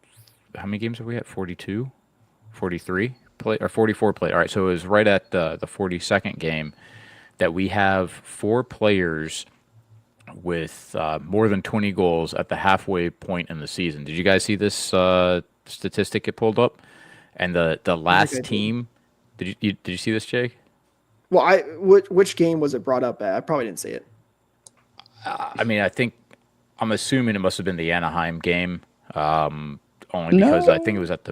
Speaker 4: How many games are we at? 42, 43 play or 44 play. All right, so it was right at the 42nd game that we have 4 players with more than 20 goals at the halfway point in the season. Did you guys see this statistic get pulled up? And the last team. Did you see this, Jake?
Speaker 3: Well, which game was it brought up at? I probably didn't see it.
Speaker 4: I mean, I'm assuming it must have been the Anaheim game, only because I think it was at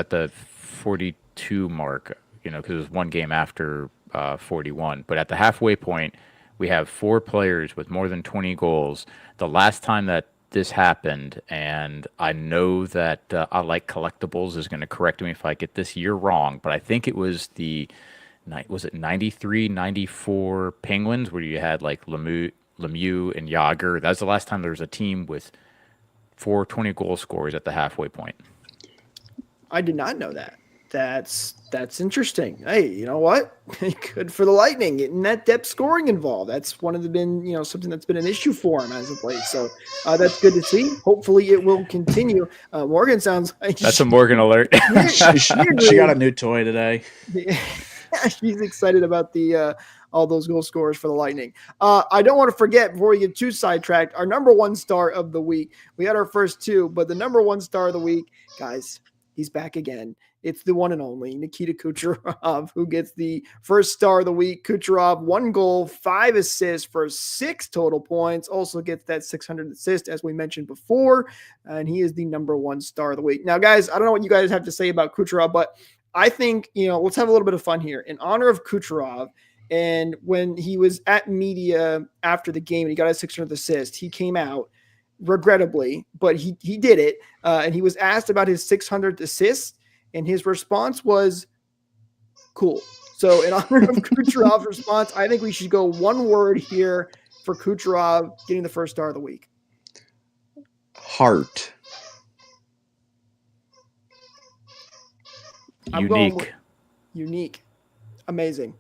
Speaker 4: the 42 mark, because it was 1 game after 41. But at the halfway point, we have 4 players with more than 20 goals. The last time that this happened, and I know that I like collectibles is going to correct me if I get this year wrong, but I think it was was it 93, 94 Penguins where you had like Lemieux and Yager. That's the last time there was a team with 420 goal scorers at the halfway point.
Speaker 3: I did not know that. That's interesting. Hey, you know what? Good for the Lightning getting that depth scoring involved. That's one of the something that's been an issue for him as of late. So that's good to see. Hopefully it will continue. Morgan sounds like
Speaker 4: that's a Morgan alert.
Speaker 5: She got a new toy today.
Speaker 3: She's excited about the all those goal scorers for the Lightning. I don't want to forget before we get too sidetracked, our number one star of the week. We had our first two, but the number one star of the week, guys, he's back again. It's the one and only Nikita Kucherov who gets the first star of the week. Kucherov, 1 goal, 5 assists for 6 total points. Also gets that 600 assist, as we mentioned before. And he is the number one star of the week. Now, guys, I don't know what you guys have to say about Kucherov, but I think, let's have a little bit of fun here. In honor of Kucherov, and when he was at media after the game and he got a 600 assist, he came out regrettably, but he did it. And he was asked about his 600 assists. And his response was cool. So in honor of Kucherov's response, I think we should go one word here for Kucherov getting the first star of the week.
Speaker 5: Heart.
Speaker 4: Unique.
Speaker 3: Amazing.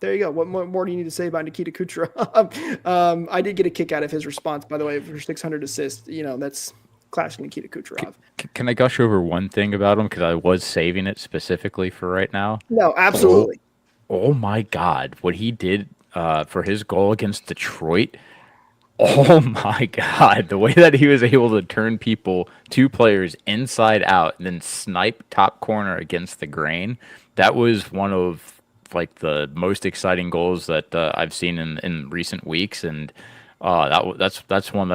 Speaker 3: There you go. What more do you need to say about Nikita Kucherov? I did get a kick out of his response, by the way, for 600 assists. That's classic Nikita Kucherov.
Speaker 4: Can I gush over one thing about him? Because I was saving it specifically for right now.
Speaker 3: No, absolutely.
Speaker 4: Oh my God. What he did for his goal against Detroit. Oh my God. The way that he was able to turn 2 players inside out and then snipe top corner against the grain. That was one of like the most exciting goals that I've seen in recent weeks. And that's one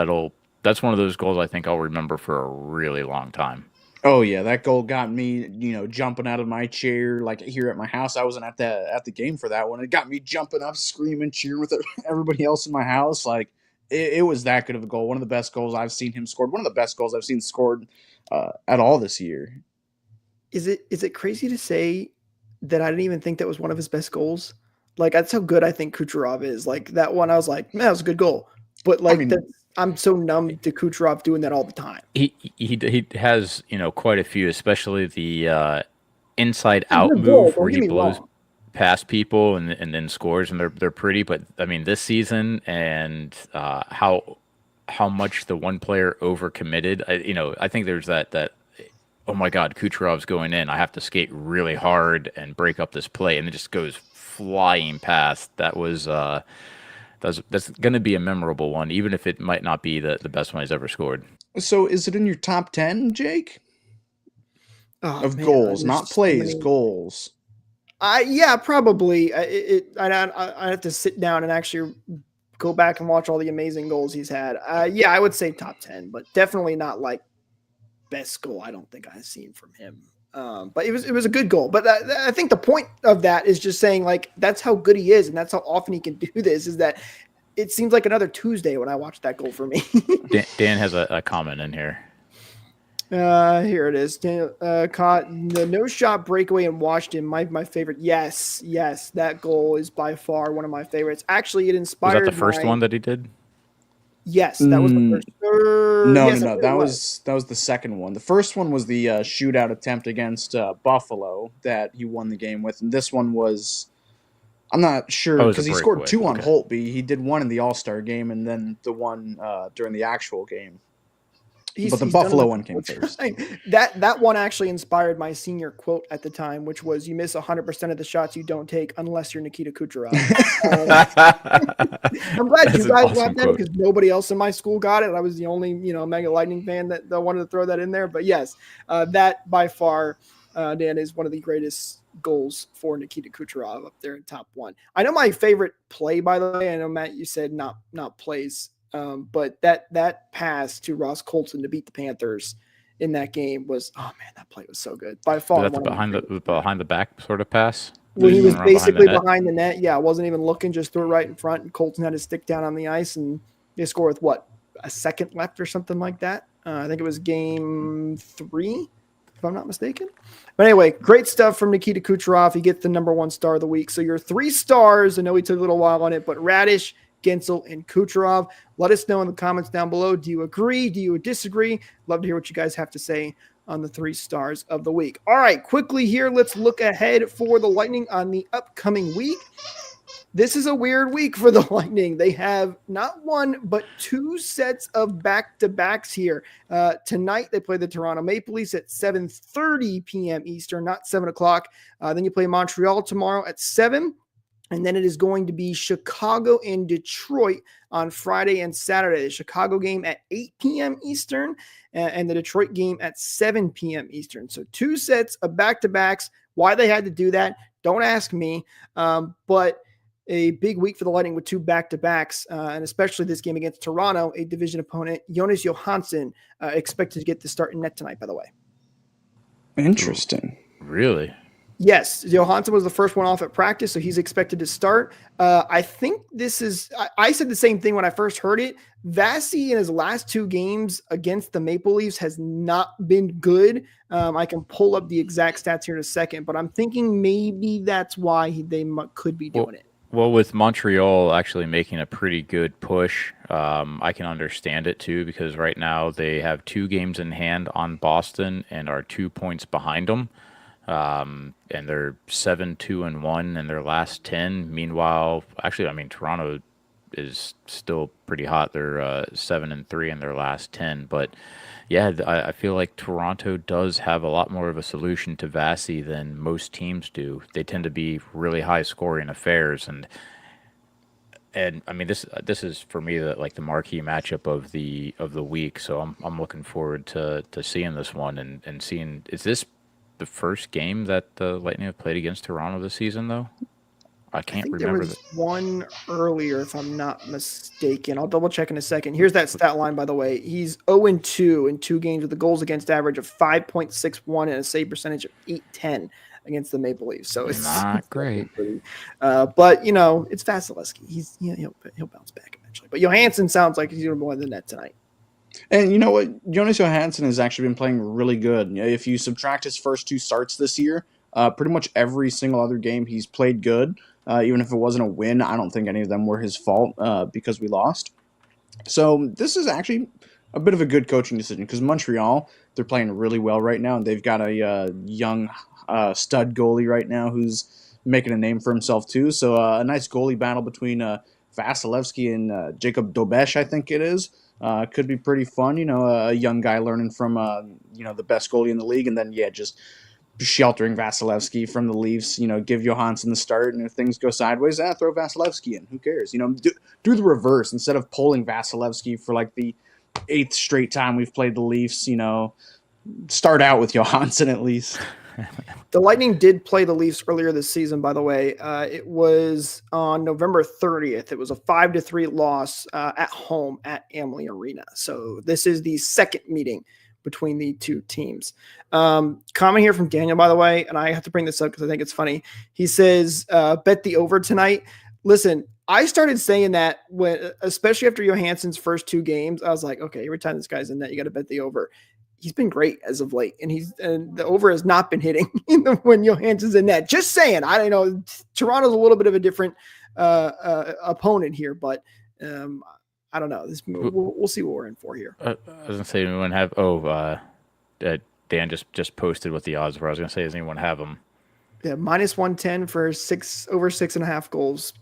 Speaker 4: that's one of those goals I think I'll remember for a really long time.
Speaker 5: Oh yeah, that goal got me, jumping out of my chair. Like here at my house, I wasn't at the game for that one. It got me jumping up, screaming, cheering with everybody else in my house. Like it was that good of a goal. One of the best goals I've seen him scored. One of the best goals I've seen scored at all this year.
Speaker 3: Is it crazy to say that I didn't even think that was one of his best goals? Like that's how good I think Kucherov is. Like that one, I was like, man, that was a good goal. But like I'm so numb to Kucherov doing that all the time.
Speaker 4: He has quite a few, especially the inside out move where he blows past people and then scores, and they're pretty. But I mean, this season and how much the one player overcommitted. I think there's that. Oh my God, Kucherov's going in. I have to skate really hard and break up this play, and it just goes flying past. That was. That's going to be a memorable one, even if it might not be the best one he's ever scored.
Speaker 5: So is it in your top 10, Jake? Of
Speaker 3: man,
Speaker 5: goals, not plays, goals.
Speaker 3: Yeah, probably. I have to sit down and actually go back and watch all the amazing goals he's had. Yeah, I would say top 10, but definitely not like best goal I don't think I've seen from him. But it was a good goal. But I think the point of that is just saying like that's how good he is, and that's how often he can do this. Is that it seems like another Tuesday when I watch that goal for me.
Speaker 4: Dan has a comment in here.
Speaker 3: Here it is. Caught the no shot breakaway in Washington. My favorite. Yes, that goal is by far one of my favorites. Actually, it inspired.
Speaker 4: Was that the first one that he did?
Speaker 3: Yes, that was the first.
Speaker 5: No. That was the second one. The first one was the shootout attempt against Buffalo that he won the game with, and this one was, I'm not sure because he scored 2 on Holtby. He did 1 in the All-Star game, and then the one during the actual game. But the Buffalo one came first.
Speaker 3: That one actually inspired my senior quote at the time, which was, "You miss 100% of the shots you don't take unless you're Nikita Kucherov." I'm glad you guys got that because nobody else in my school got it. I was the only Mega Lightning fan that wanted to throw that in there. But yes, that by far, Dan, is one of the greatest goals for Nikita Kucherov up there in top 1. I know my favorite play, by the way. I know Matt, you said not plays. But that pass to Ross Colton to beat the Panthers in that game was, oh man, that play was so good. By far,
Speaker 4: that's behind the back sort of pass.
Speaker 3: When he was basically behind the net, yeah, wasn't even looking, just threw it right in front, and Colton had his stick down on the ice, and they score with a second left or something like that. I think it was game 3, if I'm not mistaken. But anyway, great stuff from Nikita Kucherov. He gets the #1 star of the week. So your 3 stars, I know he took a little while on it, but Radish, Gensel, and Kucherov. Let us know in the comments down below. Do you agree? Do you disagree? Love to hear what you guys have to say on the 3 stars of the week. All right, quickly here, let's look ahead for the Lightning on the upcoming week. This is a weird week for the Lightning. They have not 1, but 2 sets of back-to-backs here. Tonight, they play the Toronto Maple Leafs at 7:30 p.m. Eastern, not 7 o'clock. Then you play Montreal tomorrow at 7. And then it is going to be Chicago and Detroit on Friday and Saturday. The Chicago game at 8 p.m. Eastern and the Detroit game at 7 p.m. Eastern. So 2 sets of back-to-backs. Why they had to do that, don't ask me. But a big week for the Lightning with 2 back-to-backs, and especially this game against Toronto, a division opponent. Jonas Johansson expected to get the start in net tonight, by the way.
Speaker 5: Interesting.
Speaker 4: Really?
Speaker 3: Yes, Johansson was the first one off at practice, so he's expected to start. I think this is – I said the same thing when I first heard it. Vasi in his last 2 games against the Maple Leafs has not been good. I can pull up the exact stats here in a second, but I'm thinking maybe that's why they could be doing it.
Speaker 4: Well, with Montreal actually making a pretty good push, I can understand it too, because right now they have 2 games in hand on Boston and are 2 points behind them. And they're 7-2-1 in their last 10. Meanwhile, actually, I mean, Toronto is still pretty hot. They're 7-3 in their last 10. But yeah, I feel like Toronto does have a lot more of a solution to Vasi than most teams do. They tend to be really high scoring affairs, and I mean this is for me the marquee matchup of the week. So I'm looking forward to seeing this one and seeing, is this the first game that the Lightning have played against Toronto this season, though? I can't remember.
Speaker 3: There was one earlier, if I'm not mistaken. I'll double check in a second. Here's that stat line, by the way. He's 0-2 in 2 games with a goals against average of 5.61 and a save percentage of .810 against the Maple Leafs. So it's
Speaker 4: not great.
Speaker 3: But you know, it's Vasilevsky. He'll bounce back eventually. But Johansson sounds like he's going to go in the net tonight.
Speaker 5: And you know what? Jonas Johansson has actually been playing really good. If you subtract his first 2 starts this year, pretty much every single other game he's played good. Even if it wasn't a win, I don't think any of them were his fault because we lost. So this is actually a bit of a good coaching decision because Montreal, they're playing really well right now. And they've got a young stud goalie right now who's making a name for himself too. So a nice goalie battle between Vasilevsky and Jacob Dobesh, I think it is. Could be pretty fun, a young guy learning from, the best goalie in the league. And then, just sheltering Vasilevsky from the Leafs, give Johansson the start. And if things go sideways, throw Vasilevsky in. Who cares? Do the reverse. Instead of pulling Vasilevsky for like the 8th straight time we've played the Leafs, start out with Johansson at least.
Speaker 3: The Lightning did play the Leafs earlier this season, by the way. It was on November 30th. It was a 5-3 loss at home at Amalie Arena. So this is the second meeting between the 2 teams. Comment here from Daniel, by the way, and I have to bring this up because I think it's funny. He says, bet the over tonight. Listen, I started saying that especially after Johansson's first 2 games. I was like, okay, every time this guy's in net, you got to bet the over. He's been great as of late, and the over has not been hitting when Johansson's in net. Just saying, I don't know. Toronto's a little bit of a different opponent here, but I don't know. We'll see what we're in for here.
Speaker 4: I was gonna say, anyone have? Dan just posted what the odds were. I was gonna say, does anyone have them?
Speaker 3: Yeah, -110 for over 6.5 goals.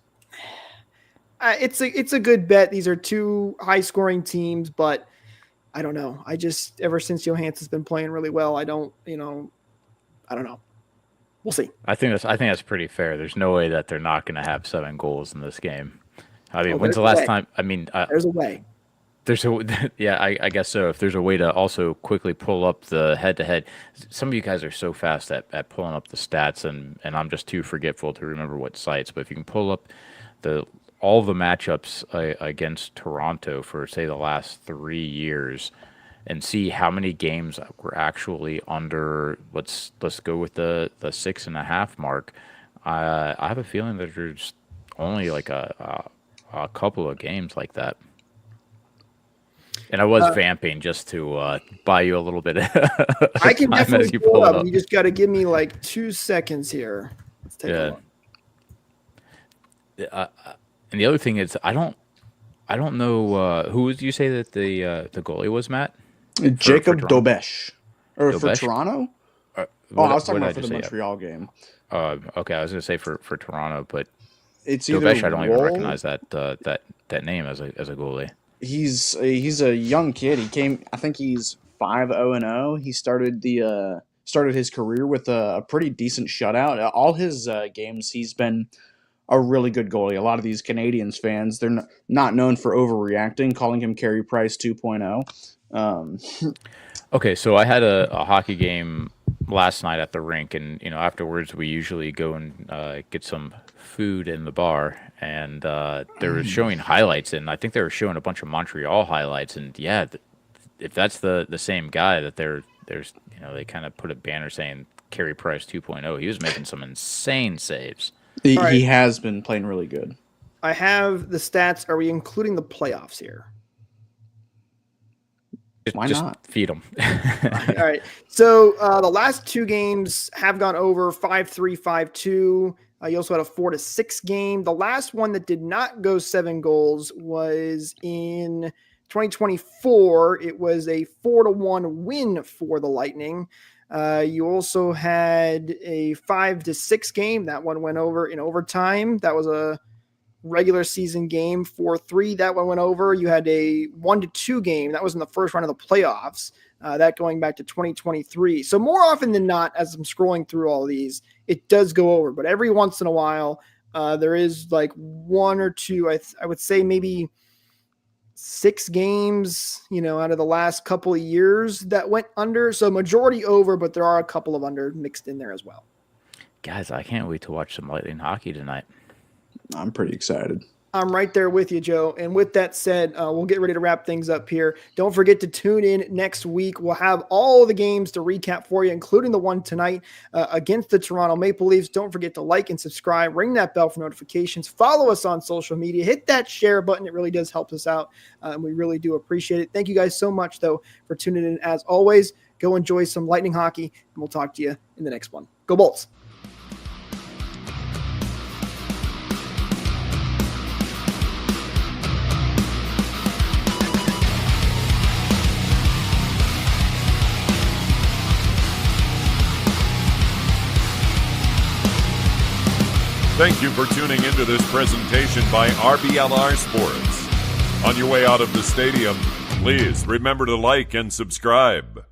Speaker 3: It's a good bet. These are 2 high scoring teams, but I don't know. Ever since Johansson's been playing really well, I don't know. We'll see.
Speaker 4: I think that's pretty fair. There's no way that they're not going to have 7 goals in this game. I mean, when's the last time? I mean,
Speaker 3: there's a way.
Speaker 4: I guess so. If there's a way to also quickly pull up the head-to-head, some of you guys are so fast at pulling up the stats, and I'm just too forgetful to remember what sites. But if you can pull up all the matchups against Toronto for, say, the last 3 years and see how many games were actually under, let's go with the 6.5 mark. I have a feeling that there's only like a couple of games like that. And I was vamping just to buy you a little bit of
Speaker 3: I can
Speaker 4: time
Speaker 3: definitely
Speaker 4: as you
Speaker 3: pull
Speaker 4: pull
Speaker 3: it
Speaker 4: it
Speaker 3: up.
Speaker 4: up.
Speaker 3: You just got to give me like 2 seconds here. Let's take a look.
Speaker 4: And the other thing is, I don't know who did you say that the goalie was, Matt?
Speaker 5: Jacob
Speaker 4: Toronto?
Speaker 5: Dobesh. Or for
Speaker 4: Dobesh?
Speaker 5: Toronto? I was talking about for the Montreal game.
Speaker 4: Okay, I was going to say for Toronto, but
Speaker 5: It's either
Speaker 4: Dobesh, I don't even
Speaker 5: Woll-
Speaker 4: recognize that name as a goalie.
Speaker 5: He's a young kid. He came. I think he's 5-0-0. He started his career with a pretty decent shutout. All his games, he's been a really good goalie. A lot of these Canadians fans, they're not known for overreacting, calling him Carey Price 2.0.
Speaker 4: Okay, so I had a hockey game last night at the rink, and afterwards we usually go and get some food in the bar, and they were showing highlights, and I think they were showing a bunch of Montreal highlights, and yeah, if that's the same guy that there's they kind of put a banner saying Carey Price 2.0, he was making some insane saves.
Speaker 5: He has been playing really good.
Speaker 3: I have the stats. Are we including the playoffs here?
Speaker 5: Why
Speaker 4: just
Speaker 5: not?
Speaker 4: feed them?
Speaker 3: All right. So the last 2 games have gone over 5-3, 5-2. You also had a 4-6 game. The last one that did not go 7 goals was in 2024. It was a 4-1 win for the Lightning. You also had a 5-6 game. That one went over in overtime. That was a regular season game. 4-3, that one went over. You had a 1-2 game. That was in the first round of the playoffs. That going back to 2023. So more often than not, as I'm scrolling through all these, it does go over. But every once in a while, there is like 1 or 2. I would say maybe 6 games, out of the last couple of years that went under. So majority over, but there are a couple of under mixed in there as well.
Speaker 4: Guys, I can't wait to watch some Lightning hockey tonight.
Speaker 5: I'm pretty excited.
Speaker 3: I'm right there with you, Joe. And with that said, we'll get ready to wrap things up here. Don't forget to tune in next week. We'll have all the games to recap for you, including the one tonight against the Toronto Maple Leafs. Don't forget to like and subscribe. Ring that bell for notifications. Follow us on social media. Hit that share button. It really does help us out. And we really do appreciate it. Thank you guys so much, though, for tuning in. As always, go enjoy some Lightning hockey, and we'll talk to you in the next one. Go Bolts.
Speaker 1: Thank you for tuning into this presentation by RBLR Sports. On your way out of the stadium, please remember to like and subscribe.